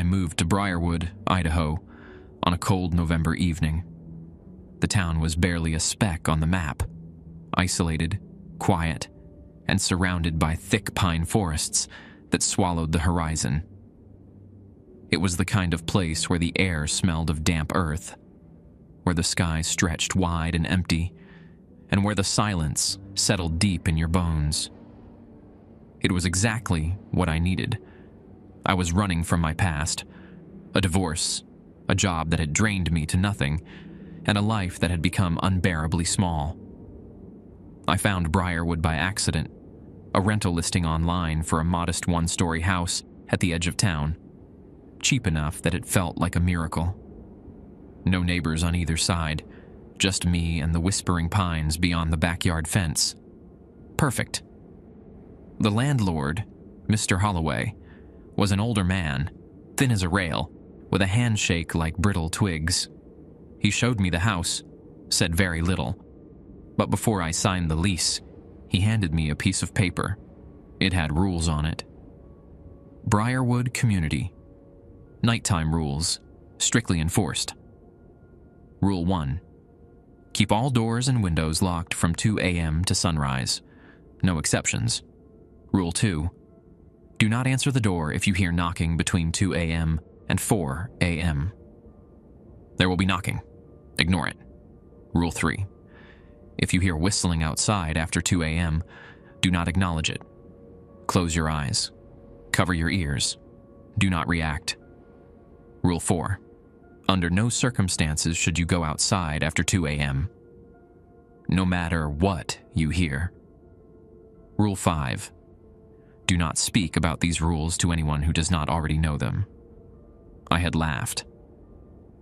I moved to Briarwood, Idaho, on a cold November evening. The town was barely a speck on the map, isolated, quiet, and surrounded by thick pine forests that swallowed the horizon. It was the kind of place where the air smelled of damp earth, where the sky stretched wide and empty, and where the silence settled deep in your bones. It was exactly what I needed. I was running from my past, a divorce, a job that had drained me to nothing, and a life that had become unbearably small. I found Briarwood by accident, a rental listing online for a modest one-story house at the edge of town, cheap enough that it felt like a miracle. No neighbors on either side, just me and the whispering pines beyond the backyard fence. Perfect. The landlord, Mr. Holloway, was an older man, thin as a rail, with a handshake like brittle twigs. He showed me the house, said very little, but before I signed the lease, he handed me a piece of paper. It had rules on it. Briarwood Community. Nighttime rules, strictly enforced. Rule 1. Keep all doors and windows locked from 2 a.m. to sunrise. No exceptions. Rule 2. Do not answer the door if you hear knocking between 2 a.m. and 4 a.m. There will be knocking. Ignore it. Rule 3. If you hear whistling outside after 2 a.m., do not acknowledge it. Close your eyes. Cover your ears. Do not react. Rule 4. Under no circumstances should you go outside after 2 a.m., no matter what you hear. Rule 5. Do not speak about these rules to anyone who does not already know them. I had laughed.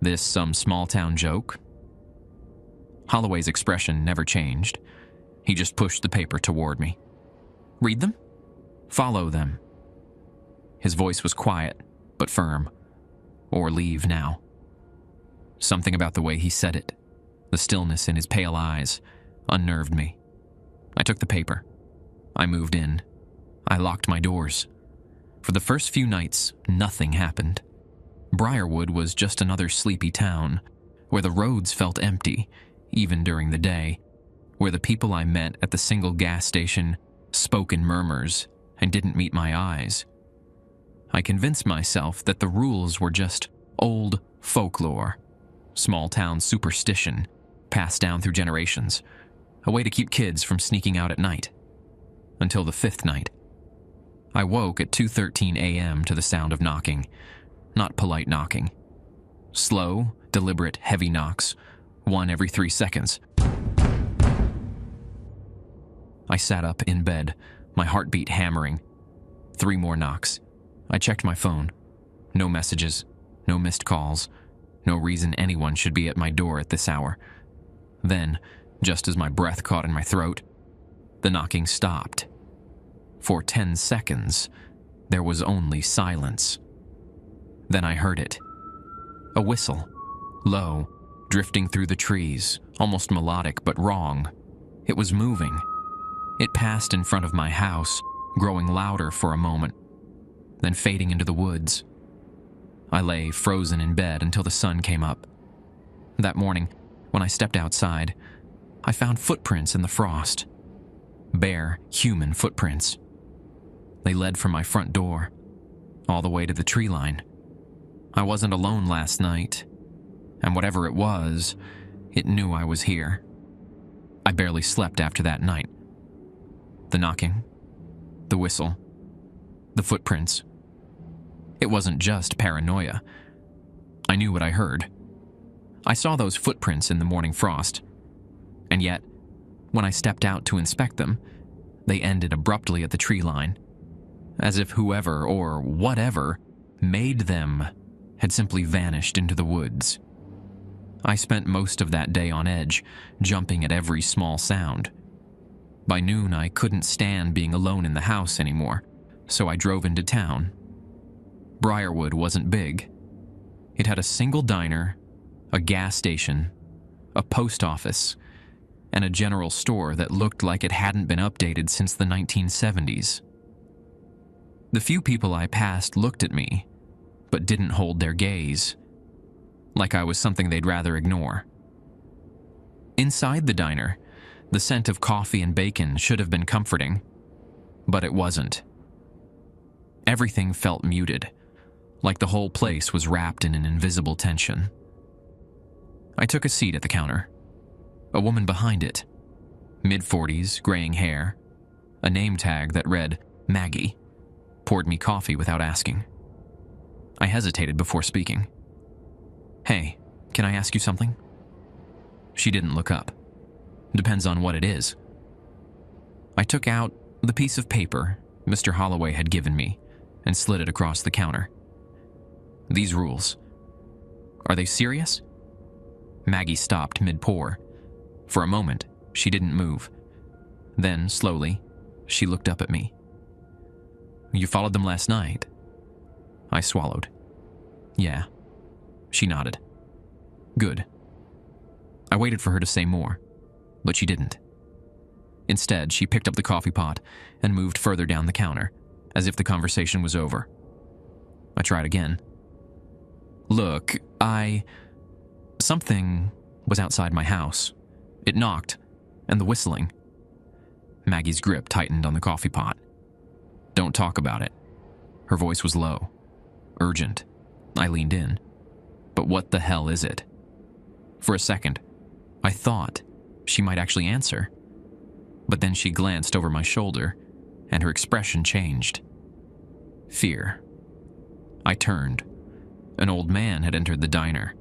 This some small-town joke? Holloway's expression never changed. He just pushed the paper toward me. Read them? Follow them. His voice was quiet, but firm. Or leave now. Something about the way he said it, the stillness in his pale eyes, unnerved me. I took the paper. I moved in. I locked my doors. For the first few nights, nothing happened. Briarwood was just another sleepy town, where the roads felt empty, even during the day, where the people I met at the single gas station spoke in murmurs and didn't meet my eyes. I convinced myself that the rules were just old folklore, small-town superstition, passed down through generations, a way to keep kids from sneaking out at night. Until the 5th night. I woke at 2:13 a.m. to the sound of knocking, not polite knocking. Slow, deliberate, heavy knocks, one every 3 seconds. I sat up in bed, my heartbeat hammering. 3 more knocks. I checked my phone. No messages, no missed calls, no reason anyone should be at my door at this hour. Then, just as my breath caught in my throat, the knocking stopped. For 10 seconds, there was only silence. Then I heard it. A whistle, low, drifting through the trees, almost melodic but wrong. It was moving. It passed in front of my house, growing louder for a moment, then fading into the woods. I lay frozen in bed until the sun came up. That morning, when I stepped outside, I found footprints in the frost. Bare, human footprints. They led from my front door, all the way to the tree line. I wasn't alone last night, and whatever it was, it knew I was here. I barely slept after that night. The knocking, the whistle, the footprints. It wasn't just paranoia. I knew what I heard. I saw those footprints in the morning frost, and yet, when I stepped out to inspect them, they ended abruptly at the tree line, as if whoever or whatever made them had simply vanished into the woods. I spent most of that day on edge, jumping at every small sound. By noon, I couldn't stand being alone in the house anymore, so I drove into town. Briarwood wasn't big. It had a single diner, a gas station, a post office, and a general store that looked like it hadn't been updated since the 1970s. The few people I passed looked at me, but didn't hold their gaze, like I was something they'd rather ignore. Inside the diner, the scent of coffee and bacon should have been comforting, but it wasn't. Everything felt muted, like the whole place was wrapped in an invisible tension. I took a seat at the counter. A woman behind it, mid-40s, graying hair, a name tag that read Maggie, poured me coffee without asking. I hesitated before speaking. "Hey, can I ask you something?" She didn't look up. "Depends on what it is." I took out the piece of paper Mr. Holloway had given me and slid it across the counter. "These rules. Are they serious?" Maggie stopped mid-pour. For a moment, she didn't move. Then, slowly, she looked up at me. "You followed them last night?" I swallowed. "Yeah." She nodded. "Good." I waited for her to say more, but she didn't. Instead, she picked up the coffee pot and moved further down the counter, as if the conversation was over. I tried again. "Look, something was outside my house. It knocked, and the whistling." Maggie's grip tightened on the coffee pot. "Don't talk about it." Her voice was low, urgent. I leaned in. "But what the hell is it?" For a second, I thought she might actually answer. But then she glanced over my shoulder, and her expression changed. Fear. I turned. An old man had entered the diner.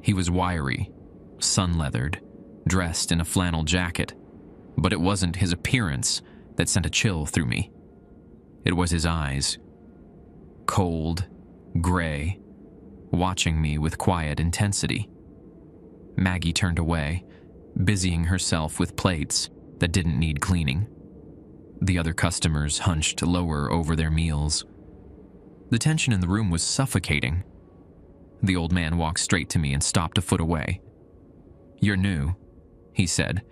He was wiry, sun-leathered, dressed in a flannel jacket, but it wasn't his appearance that sent a chill through me. It was his eyes. Cold, gray, watching me with quiet intensity. Maggie turned away, busying herself with plates that didn't need cleaning. The other customers hunched lower over their meals. The tension in the room was suffocating. The old man walked straight to me and stopped a foot away. "You're new," he said,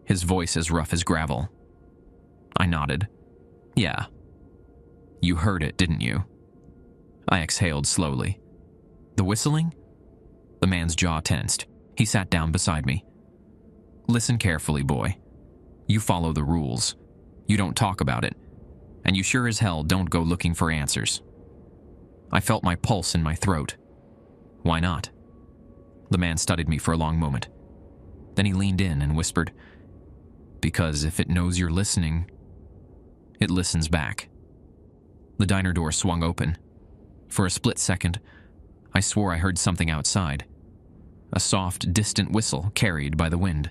his voice as rough as gravel. I nodded. "Yeah." "You heard it, didn't you?" I exhaled slowly. "The whistling?" The man's jaw tensed. He sat down beside me. "Listen carefully, boy. You follow the rules. You don't talk about it. And you sure as hell don't go looking for answers." I felt my pulse in my throat. "Why not?" The man studied me for a long moment. Then he leaned in and whispered, "Because if it knows you're listening, it listens back." The diner door swung open. For a split second, I swore I heard something outside. A soft, distant whistle carried by the wind.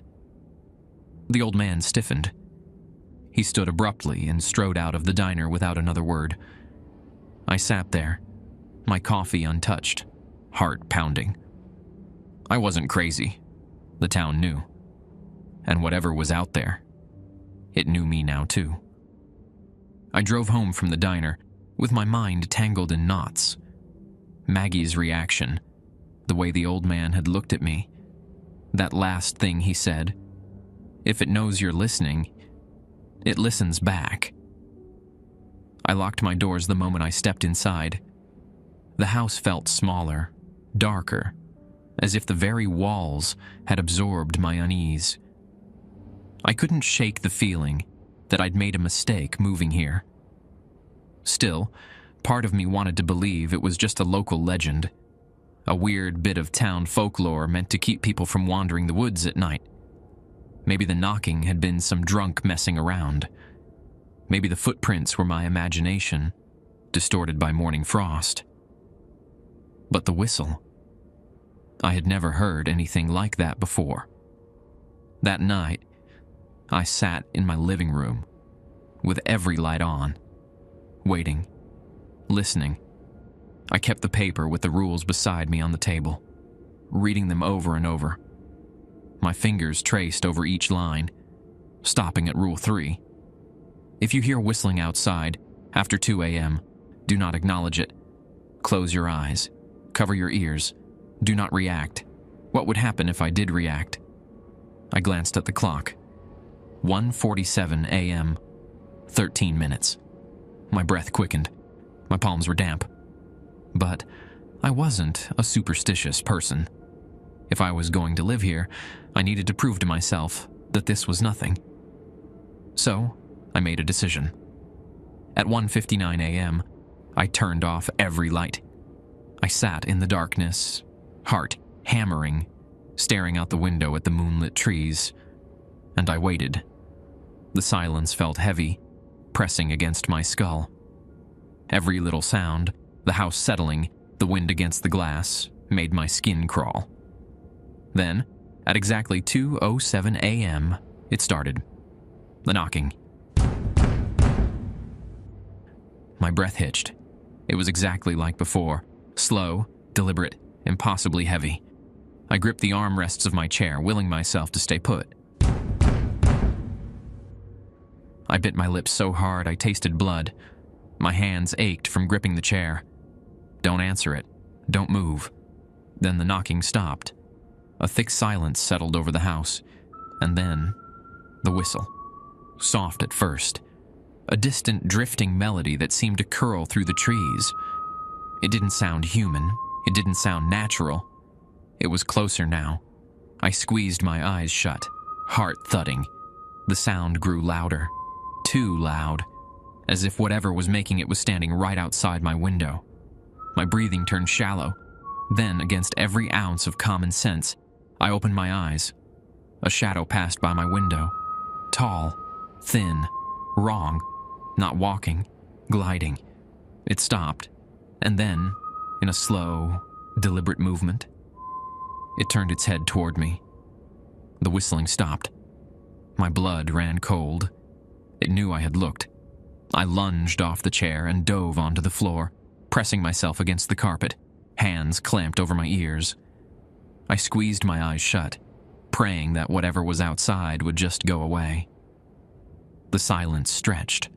The old man stiffened. He stood abruptly and strode out of the diner without another word. I sat there, my coffee untouched, heart pounding. I wasn't crazy. The town knew. And whatever was out there, it knew me now too. I drove home from the diner, with my mind tangled in knots. Maggie's reaction, the way the old man had looked at me, that last thing he said, "If it knows you're listening, it listens back." I locked my doors the moment I stepped inside. The house felt smaller, darker, as if the very walls had absorbed my unease. I couldn't shake the feeling that I'd made a mistake moving here. Still, part of me wanted to believe it was just a local legend, a weird bit of town folklore meant to keep people from wandering the woods at night. Maybe the knocking had been some drunk messing around. Maybe the footprints were my imagination, distorted by morning frost. But the whistle. I had never heard anything like that before. That night, I sat in my living room, with every light on, waiting, listening. I kept the paper with the rules beside me on the table, reading them over and over. My fingers traced over each line, stopping at Rule 3. If you hear whistling outside after 2 a.m., do not acknowledge it. Close your eyes. Cover your ears. Do not react. What would happen if I did react? I glanced at the clock. 1:47 a.m. 13 minutes. My breath quickened. My palms were damp. But I wasn't a superstitious person. If I was going to live here, I needed to prove to myself that this was nothing. So, I made a decision. At 1:59 a.m., I turned off every light. I sat in the darkness, heart hammering, staring out the window at the moonlit trees, and I waited. The silence felt heavy, pressing against my skull. Every little sound, the house settling, the wind against the glass, made my skin crawl. Then, at exactly 2:07 a.m., it started. The knocking. My breath hitched. It was exactly like before. Slow, deliberate, impossibly heavy. I gripped the armrests of my chair, willing myself to stay put. I bit my lips so hard I tasted blood. My hands ached from gripping the chair. Don't answer it. Don't move. Then the knocking stopped. A thick silence settled over the house. And then, the whistle. Soft at first. A distant, drifting melody that seemed to curl through the trees. It didn't sound human. It didn't sound natural. It was closer now. I squeezed my eyes shut, heart thudding. The sound grew louder. Too loud. As if whatever was making it was standing right outside my window. My breathing turned shallow. Then, against every ounce of common sense, I opened my eyes. A shadow passed by my window. Tall, thin, wrong, not walking, gliding. It stopped, and then, in a slow, deliberate movement, it turned its head toward me. The whistling stopped. My blood ran cold. It knew I had looked. I lunged off the chair and dove onto the floor, pressing myself against the carpet, hands clamped over my ears. I squeezed my eyes shut, praying that whatever was outside would just go away. The silence stretched.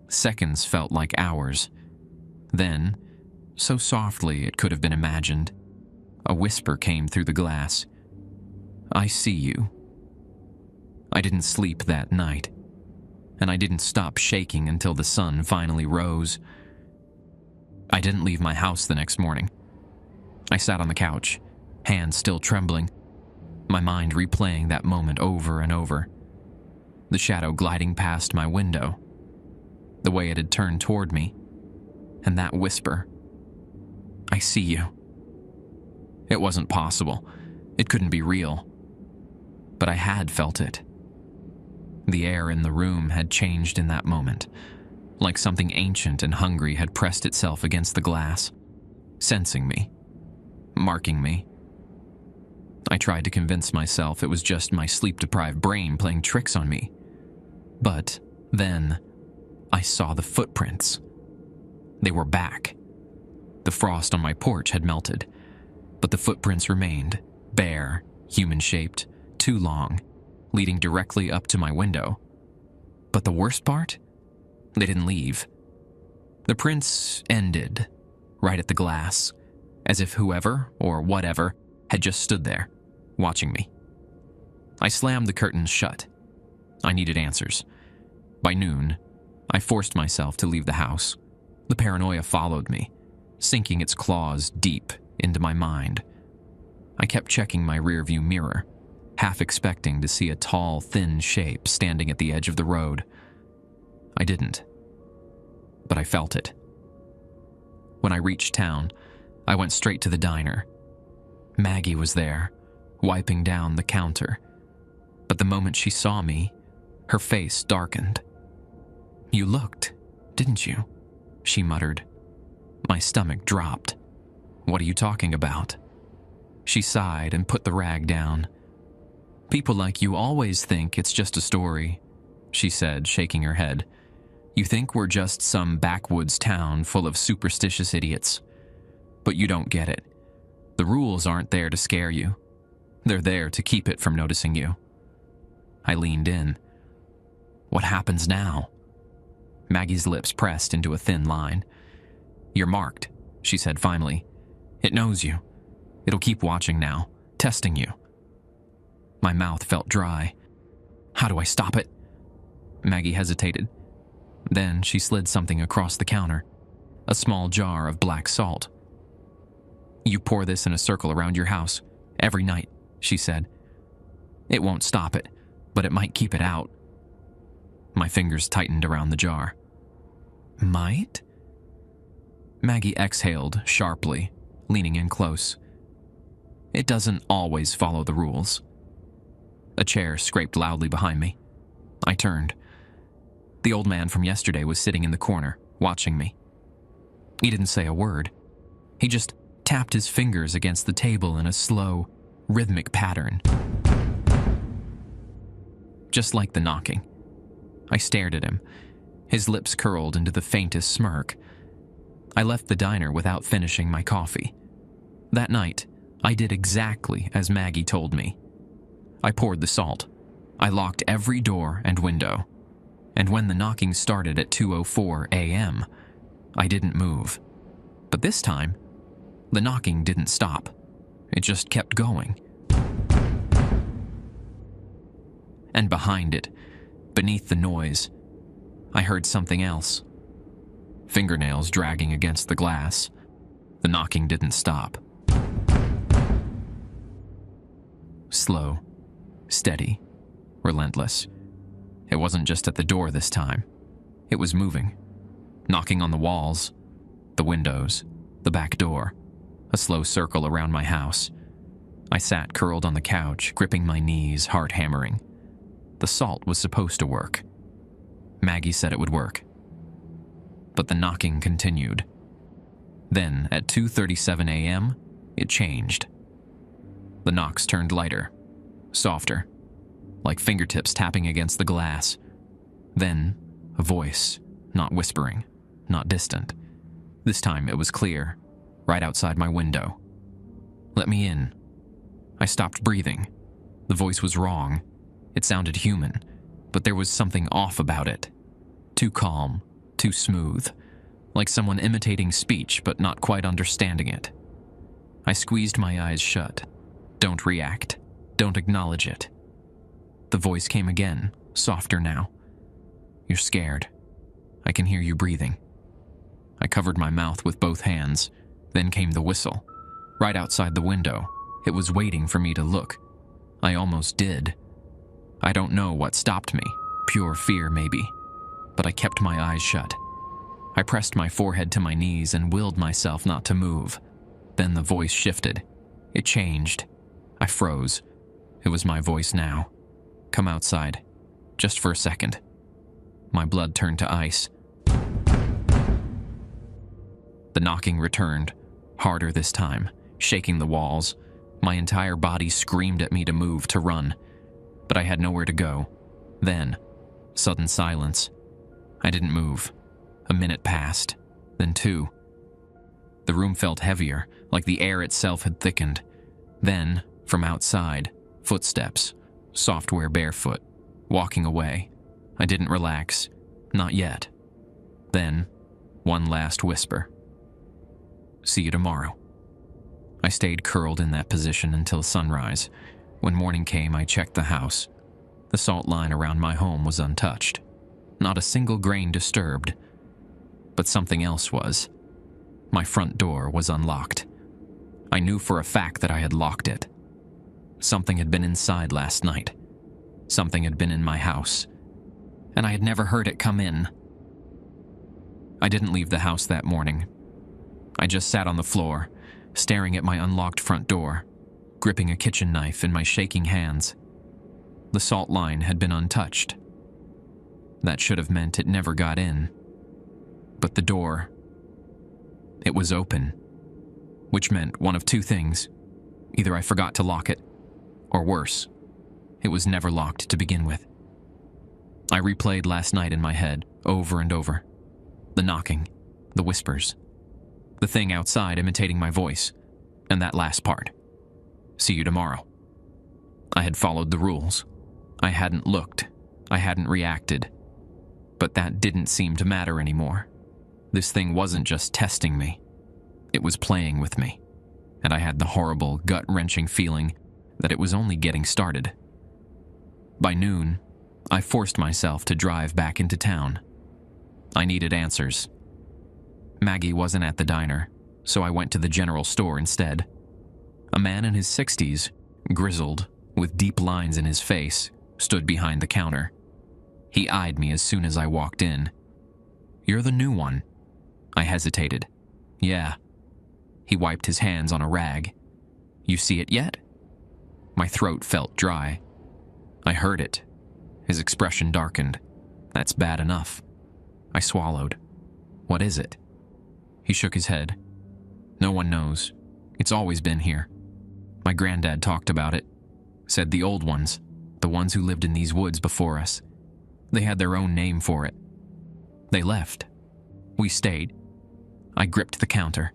Seconds felt like hours. Then, so softly it could have been imagined, a whisper came through the glass. I see you. I didn't sleep that night, and I didn't stop shaking until the sun finally rose. I didn't leave my house the next morning. I sat on the couch, hands still trembling, my mind replaying that moment over and over. The shadow gliding past my window, the way it had turned toward me, and that whisper, I see you. It wasn't possible. It couldn't be real. But I had felt it. The air in the room had changed in that moment, like something ancient and hungry had pressed itself against the glass, sensing me, marking me. I tried to convince myself it was just my sleep-deprived brain playing tricks on me. But then, I saw the footprints. They were back. The frost on my porch had melted, but the footprints remained, bare, human-shaped, too long, leading directly up to my window. But the worst part? They didn't leave. The prints ended, right at the glass, as if whoever, or whatever, had just stood there, watching me. I slammed the curtains shut. I needed answers. By noon, I forced myself to leave the house. The paranoia followed me, sinking its claws deep into my mind. I kept checking my rearview mirror, half expecting to see a tall, thin shape standing at the edge of the road. I didn't, but I felt it. When I reached town, I went straight to the diner. Maggie was there, wiping down the counter. But the moment she saw me, her face darkened. "You looked, didn't you?" she muttered. My stomach dropped. "What are you talking about?" She sighed and put the rag down. "People like you always think it's just a story," she said, shaking her head. "You think we're just some backwoods town full of superstitious idiots. But you don't get it. The rules aren't there to scare you. They're there to keep it from noticing you." I leaned in. "What happens now?" Maggie's lips pressed into a thin line. "You're marked," she said finally. "It knows you. It'll keep watching now, testing you." My mouth felt dry. "How do I stop it?" Maggie hesitated. Then she slid something across the counter, a small jar of black salt. "You pour this in a circle around your house, every night," she said. "It won't stop it, but it might keep it out." My fingers tightened around the jar. "Might?" Maggie exhaled sharply, leaning in close. "It doesn't always follow the rules." A chair scraped loudly behind me. I turned. The old man from yesterday was sitting in the corner, watching me. He didn't say a word. He just tapped his fingers against the table in a slow, rhythmic pattern. Just like the knocking. I stared at him, his lips curled into the faintest smirk. I left the diner without finishing my coffee. That night, I did exactly as Maggie told me. I poured the salt. I locked every door and window. And when the knocking started at 2:04 a.m., I didn't move. But this time, the knocking didn't stop. It just kept going. And behind it, beneath the noise, I heard something else. Fingernails dragging against the glass. The knocking didn't stop. Slow, steady, relentless. It wasn't just at the door this time. It was moving, knocking on the walls, the windows, the back door, a slow circle around my house. I sat curled on the couch, gripping my knees, heart hammering. The salt was supposed to work. Maggie said it would work. But the knocking continued. Then, at 2:37 a.m., it changed. The knocks turned lighter, softer, like fingertips tapping against the glass. Then, a voice, not whispering, not distant. This time it was clear, right outside my window. "Let me in." I stopped breathing. The voice was wrong. It sounded human, but there was something off about it. Too calm, too smooth, like someone imitating speech but not quite understanding it. I squeezed my eyes shut. Don't react. Don't acknowledge it. The voice came again, softer now. "You're scared. I can hear you breathing." I covered my mouth with both hands. Then came the whistle. Right outside the window. It was waiting for me to look. I almost did. I don't know what stopped me. Pure fear, maybe. But I kept my eyes shut. I pressed my forehead to my knees and willed myself not to move. Then the voice shifted. It changed. I froze. It was my voice now. "Come outside. Just for a second." My blood turned to ice. The knocking returned, harder this time, shaking the walls. My entire body screamed at me to move, to run. But I had nowhere to go. Then, sudden silence. I didn't move. A minute passed, then 2. The room felt heavier, like the air itself had thickened. Then, from outside, footsteps, software barefoot, walking away. I didn't relax, not yet. Then, one last whisper. "See you tomorrow." I stayed curled in that position until sunrise. When morning came, I checked the house. The salt line around my home was untouched. Not a single grain disturbed. But something else was. My front door was unlocked. I knew for a fact that I had locked it. Something had been inside last night. Something had been in my house. And I had never heard it come in. I didn't leave the house that morning. I just sat on the floor, staring at my unlocked front door, gripping a kitchen knife in my shaking hands. The salt line had been untouched. That should have meant it never got in. But the door, it was open, which meant one of two things. Either I forgot to lock it, or worse, it was never locked to begin with. I replayed last night in my head, over and over. The knocking, the whispers, the thing outside imitating my voice, and that last part. "See you tomorrow." I had followed the rules. I hadn't looked. I hadn't reacted. But that didn't seem to matter anymore. This thing wasn't just testing me. It was playing with me. And I had the horrible, gut-wrenching feeling that it was only getting started. By noon, I forced myself to drive back into town. I needed answers. Maggie wasn't at the diner, so I went to the general store instead. A man in his 60s, grizzled, with deep lines in his face, stood behind the counter. He eyed me as soon as I walked in. "You're the new one." I hesitated. "Yeah." He wiped his hands on a rag. "You see it yet?" My throat felt dry. "I heard it." His expression darkened. "That's bad enough." I swallowed. "What is it?" He shook his head. "No one knows. It's always been here. My granddad talked about it. Said the old ones, the ones who lived in these woods before us, they had their own name for it. They left. We stayed." I gripped the counter.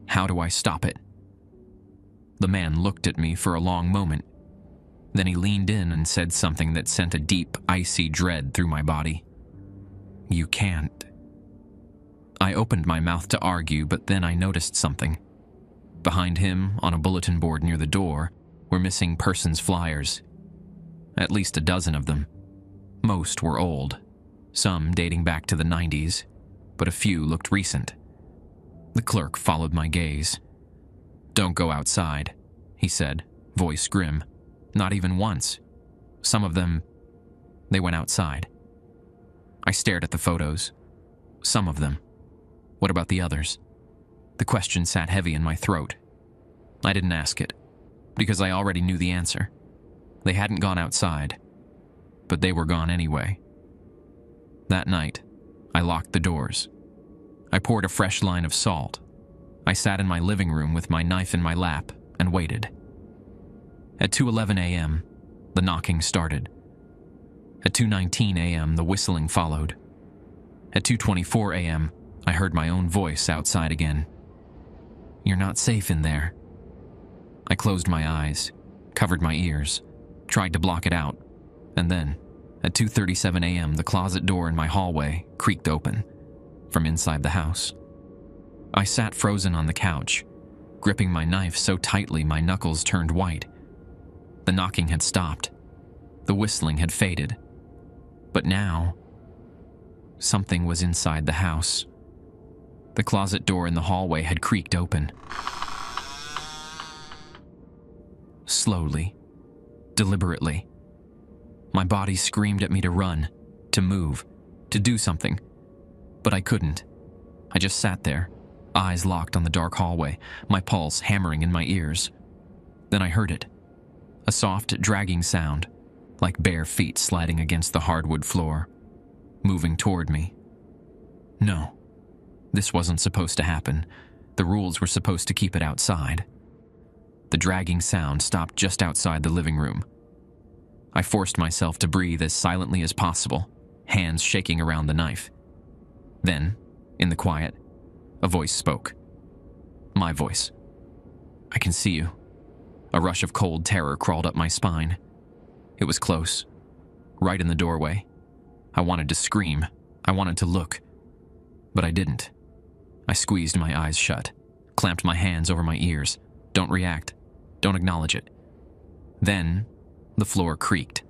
"How do I stop it?" The man looked at me for a long moment. Then he leaned in and said something that sent a deep, icy dread through my body. "You can't." I opened my mouth to argue, but then I noticed something. Behind him, on a bulletin board near the door, were missing persons flyers. At least a dozen of them. Most were old, some dating back to the 90s, but a few looked recent. The clerk followed my gaze. "Don't go outside," he said, voice grim. "Not even once. Some of them, they went outside." I stared at the photos. Some of them. What about the others? The question sat heavy in my throat. I didn't ask it, because I already knew the answer. They hadn't gone outside, but they were gone anyway. That night, I locked the doors. I poured a fresh line of salt. I sat in my living room with my knife in my lap and waited. At 2:11 a.m., the knocking started. At 2:19 a.m., the whistling followed. At 2:24 a.m., I heard my own voice outside again. "You're not safe in there." I closed my eyes, covered my ears, tried to block it out, and then, at 2:37 a.m., the closet door in my hallway creaked open from inside the house. I sat frozen on the couch, gripping my knife so tightly my knuckles turned white. The knocking had stopped. The whistling had faded. But now, something was inside the house. The closet door in the hallway had creaked open. Slowly, deliberately. My body screamed at me to run, to move, to do something. But I couldn't. I just sat there, eyes locked on the dark hallway, my pulse hammering in my ears. Then I heard it. A soft, dragging sound, like bare feet sliding against the hardwood floor, moving toward me. No, this wasn't supposed to happen. The rules were supposed to keep it outside. The dragging sound stopped just outside the living room. I forced myself to breathe as silently as possible, hands shaking around the knife. Then, in the quiet, a voice spoke. My voice. "I can see you." A rush of cold terror crawled up my spine. It was close, right in the doorway. I wanted to scream. I wanted to look. But I didn't. I squeezed my eyes shut, clamped my hands over my ears. Don't react. Don't acknowledge it. Then, the floor creaked,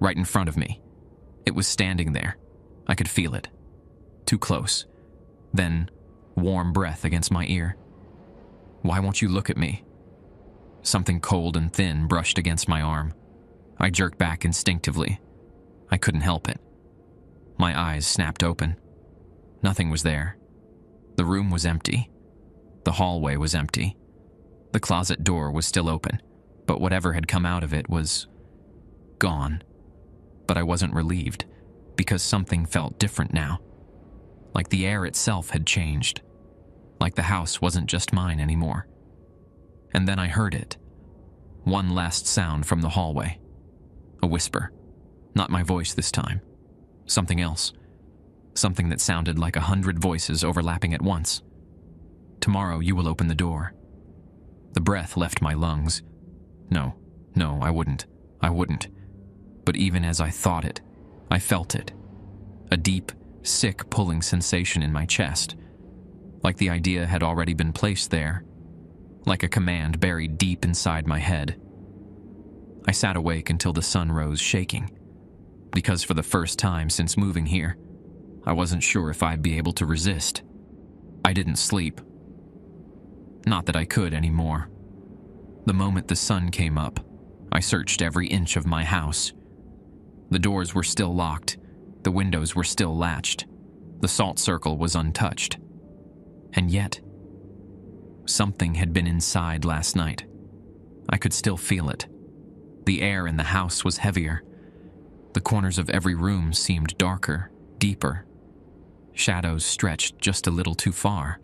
right in front of me. It was standing there. I could feel it. Too close. Then, warm breath against my ear. "Why won't you look at me?" Something cold and thin brushed against my arm. I jerked back instinctively. I couldn't help it. My eyes snapped open. Nothing was there. The room was empty. The hallway was empty. The closet door was still open, but whatever had come out of it was gone. But I wasn't relieved, because something felt different now. Like the air itself had changed. Like the house wasn't just mine anymore. And then I heard it. One last sound from the hallway. A whisper. Not my voice this time. Something else. Something that sounded like 100 voices overlapping at once. "Tomorrow you will open the door." The breath left my lungs. No, I wouldn't. But even as I thought it, I felt it. A deep, sick pulling sensation in my chest. Like the idea had already been placed there. Like a command buried deep inside my head. I sat awake until the sun rose, shaking. Because for the first time since moving here, I wasn't sure if I'd be able to resist. I didn't sleep. Not that I could anymore. The moment the sun came up, I searched every inch of my house. The doors were still locked, the windows were still latched, the salt circle was untouched. And yet, something had been inside last night. I could still feel it. The air in the house was heavier. The corners of every room seemed darker, deeper. Shadows stretched just a little too far.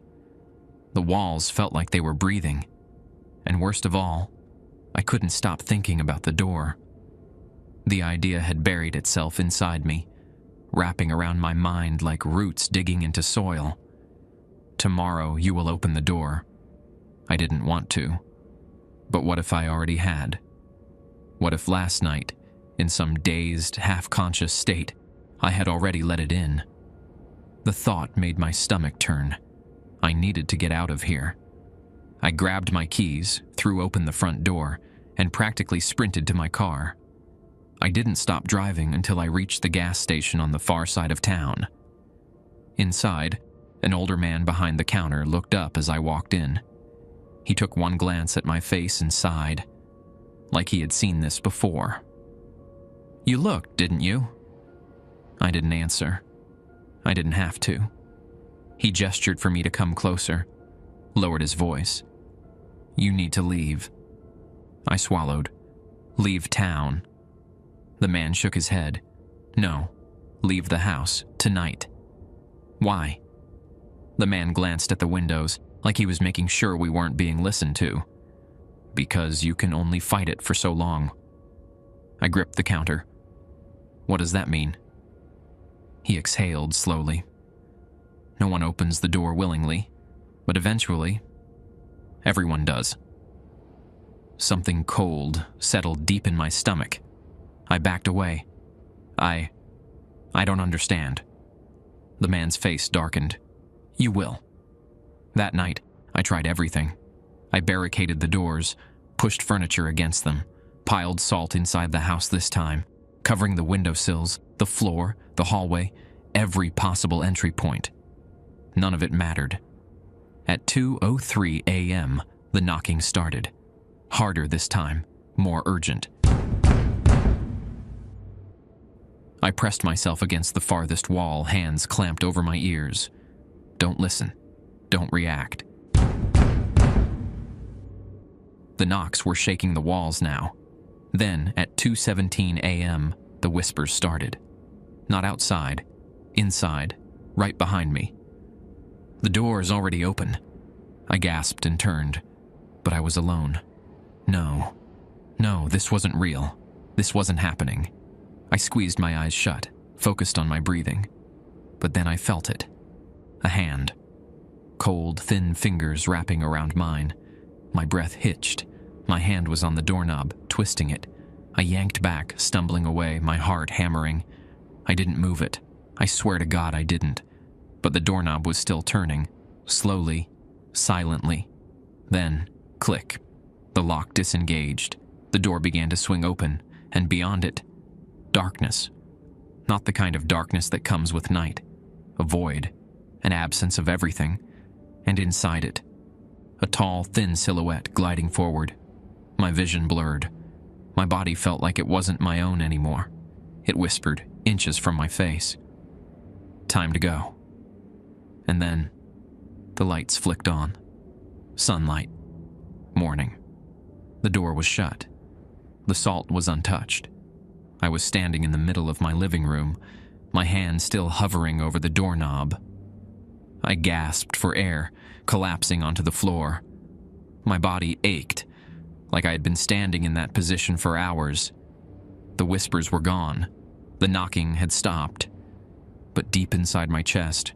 The walls felt like they were breathing. And worst of all, I couldn't stop thinking about the door. The idea had buried itself inside me, wrapping around my mind like roots digging into soil. Tomorrow you will open the door. I didn't want to. But what if I already had? What if last night, in some dazed, half-conscious state, I had already let it in? The thought made my stomach turn. I needed to get out of here. I grabbed my keys, threw open the front door, and practically sprinted to my car. I didn't stop driving until I reached the gas station on the far side of town. Inside, an older man behind the counter looked up as I walked in. He took one glance at my face and sighed, like he had seen this before. "You looked, didn't you?" I didn't answer. I didn't have to. He gestured for me to come closer, lowered his voice. "You need to leave." I swallowed. "Leave town." The man shook his head. "No, leave the house, tonight." "Why?" The man glanced at the windows, like he was making sure we weren't being listened to. "Because you can only fight it for so long." I gripped the counter. "What does that mean?" He exhaled slowly. "No one opens the door willingly, but eventually, everyone does." Something cold settled deep in my stomach. I backed away. I don't understand." The man's face darkened. "You will." That night, I tried everything. I barricaded the doors, pushed furniture against them, piled salt inside the house this time, covering the windowsills, the floor, the hallway, every possible entry point. None of it mattered. At 2:03 a.m., the knocking started. Harder this time, more urgent. I pressed myself against the farthest wall, hands clamped over my ears. Don't listen. Don't react. The knocks were shaking the walls now. Then, at 2:17 a.m., the whispers started. Not outside. Inside. Right behind me. "The door is already open." I gasped and turned, but I was alone. No, this wasn't real. This wasn't happening. I squeezed my eyes shut, focused on my breathing. But then I felt it. A hand. Cold, thin fingers wrapping around mine. My breath hitched. My hand was on the doorknob, twisting it. I yanked back, stumbling away, my heart hammering. I didn't move it. I swear to God I didn't. But the doorknob was still turning. Slowly, silently. Then, click. The lock disengaged. The door began to swing open, and beyond it, darkness. Not the kind of darkness that comes with night. A void, an absence of everything, and inside it, a tall, thin silhouette gliding forward. My vision blurred. My body felt like it wasn't my own anymore. It whispered, inches from my face. "Time to go." And then, the lights flicked on. Sunlight. Morning. The door was shut. The salt was untouched. I was standing in the middle of my living room, my hand still hovering over the doorknob. I gasped for air, collapsing onto the floor. My body ached, like I had been standing in that position for hours. The whispers were gone. The knocking had stopped. But deep inside my chest,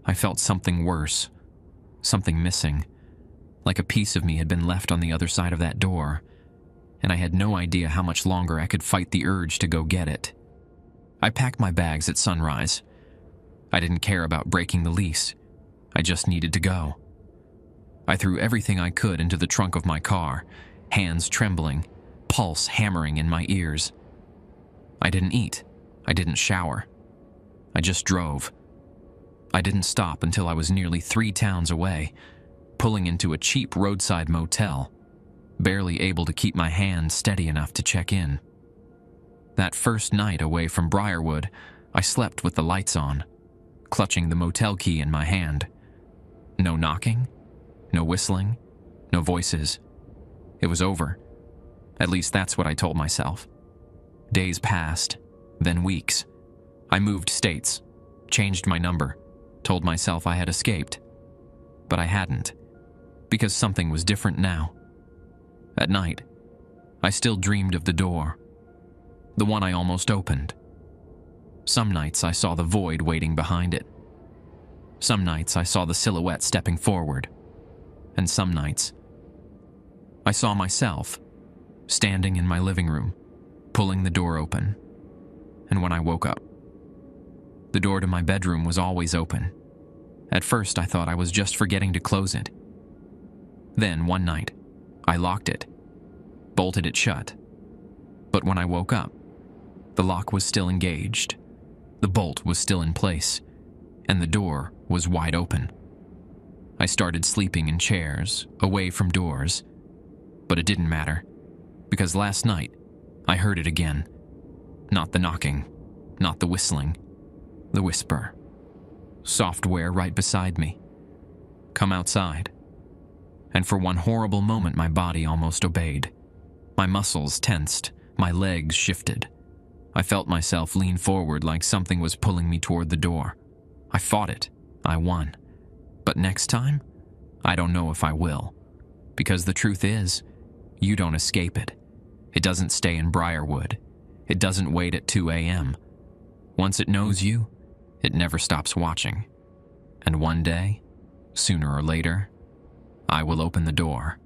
I felt something worse, something missing, like a piece of me had been left on the other side of that door, and I had no idea how much longer I could fight the urge to go get it. I packed my bags at sunrise. I didn't care about breaking the lease. I just needed to go. I threw everything I could into the trunk of my car, hands trembling, pulse hammering in my ears. I didn't eat. I didn't shower. I just drove. I didn't stop until I was nearly 3 towns away, pulling into a cheap roadside motel, barely able to keep my hand steady enough to check in. That first night away from Briarwood, I slept with the lights on, clutching the motel key in my hand. No knocking, no whistling, no voices. It was over. At least that's what I told myself. Days passed, then weeks. I moved states, changed my number, told myself I had escaped. But I hadn't, because something was different now. At night, I still dreamed of the door, the one I almost opened. Some nights I saw the void waiting behind it. Some nights I saw the silhouette stepping forward. And some nights, I saw myself, standing in my living room, pulling the door open. And when I woke up, the door to my bedroom was always open. At first, I thought I was just forgetting to close it. Then, one night, I locked it, bolted it shut. But when I woke up, the lock was still engaged, the bolt was still in place, and the door was wide open. I started sleeping in chairs, away from doors. But it didn't matter, because last night, I heard it again. Not the knocking, not the whistling, the whisper. Software right beside me. Come outside. And for one horrible moment, my body almost obeyed. My muscles tensed, my legs shifted. I felt myself lean forward like something was pulling me toward the door. I fought it. I won. But next time, I don't know if I will. Because the truth is, you don't escape it. It doesn't stay in Briarwood. It doesn't wait at 2 a.m. Once it knows you, it never stops watching. And one day, sooner or later, I will open the door.